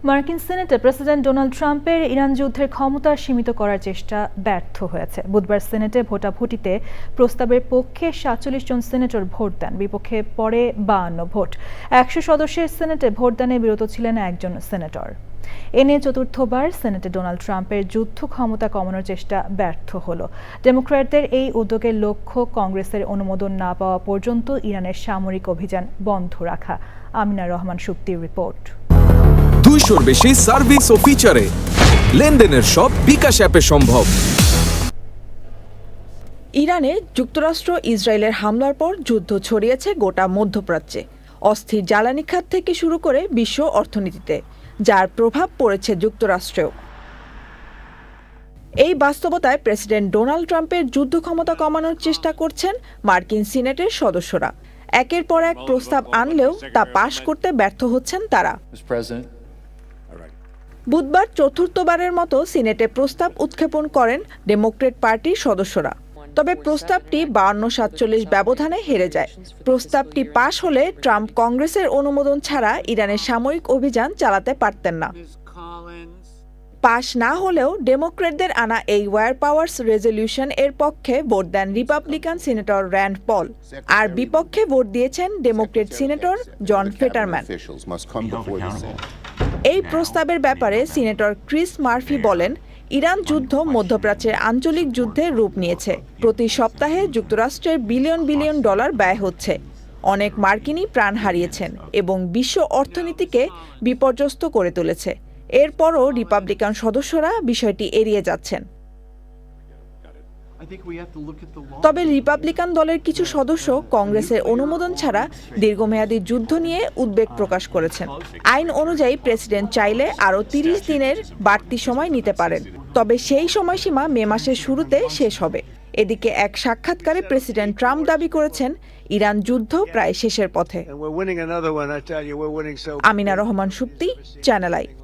মার্কিন সিনেটে president Donald ট্রাম্পের Iran যুদ্ধের ক্ষমতা সীমিত করার চেষ্টা ব্যর্থ হয়েছে। বুধবার সিনেটে ভোটাভুটিতে প্রস্তাবের পক্ষে ৪৭ জন সিনেটর ভোট দেন, বিপক্ষে পরে ৫২ ভোট। ১০০ সদস্যের সিনেটে ভোটদানে বিরত ছিলেন একজন সিনেটর। এ নিয়ে চতুর্থবার সিনেটে ডোনাল্ড ট্রাম্পের যুদ্ধ ক্ষমতা কমানোর চেষ্টা ব্যর্থ হলো। ডেমোক্র্যাটদের এই উদ্যোগের লক্ষ্য কংগ্রেসের অনুমোদন না পাওয়া পর্যন্ত ইরানের সামরিক অভিযান বন্ধ রাখা। আমিনা রহমান সুপ্তির রিপোর্ট। ২০০-র বেশি সার্ভিস ও ফিচারে লেনদেনের সব বিকাশ অ্যাপে সম্ভব। ইরানে যুক্তরাষ্ট্র ইসরায়েলের হামলার পর যুদ্ধ ছড়িয়েছে গোটা মধ্যপ্রাচ্যে। অস্থির জ্বালানি খাত থেকে শুরু করে বিশ্ব অর্থনীতিতে, যার প্রভাব পড়েছে যুক্তরাষ্ট্রেও। এই বাস্তবতায় প্রেসিডেন্ট ডোনাল্ড ট্রাম্পের যুদ্ধ ক্ষমতা কমানোর চেষ্টা করছেন মার্কিন সিনেটের সদস্যরা। একের পর এক প্রস্তাব আনলেও তা পাশ করতে ব্যর্থ হচ্ছেন তারা। বুধবার চতুর্থবারের মতো সিনেটে প্রস্তাব উত্থাপন করেন ডেমোক্রেট পার্টির সদস্যরা। তবে প্রস্তাবটি ৫২-৪৭ ব্যবধানে হেরে যায়। প্রস্তাবটি পাশ হলে ট্রাম্প কংগ্রেসের অনুমোদন ছাড়া ইরানের সামরিক অভিযান চালাতে পারতেন না। পাশ না হলেও ডেমোক্রেটদের আনা এই ওয়ার পাওয়ার্স রেজলিউশন এর পক্ষে ভোট দেন রিপাবলিকান সিনেটর র্যান্ড পল, আর বিপক্ষে ভোট দিয়েছেন ডেমোক্রেট সিনেটর জন ফেটারম্যান। এই প্রস্তাবের ব্যাপারে সিনেটর ক্রিস মার্ফি বলেন, ইরান যুদ্ধ মধ্যপ্রাচ্যের আঞ্চলিক যুদ্ধের রূপ নিয়েছে। প্রতি সপ্তাহে যুক্তরাষ্ট্রের বিলিয়ন বিলিয়ন ডলার ব্যয় হচ্ছে। অনেক মার্কিনী প্রাণ হারিয়েছেন এবং বিশ্ব অর্থনীতিকে বিপর্যস্ত করে তুলেছে। এরপরও রিপাবলিকান সদস্যরা বিষয়টি এড়িয়ে যাচ্ছেন। তবে রিপাবলিকান দলের কিছু সদস্য কংগ্রেসের অনুমোদন ছাড়া দীর্ঘমেয়াদী যুদ্ধ নিয়ে উদ্বেগ প্রকাশ করেছেন। আইন অনুযায়ী প্রেসিডেন্ট চাইলে আরও ৩০ দিনের বাড়তি সময় নিতে পারেন, তবে সেই সময়সীমা মে মাসের শুরুতে শেষ হবে। এদিকে এক সাক্ষাৎকারে প্রেসিডেন্ট ট্রাম্প দাবি করেছেন, ইরান যুদ্ধ প্রায় শেষের পথে। Amina Rahman Supti, channel I.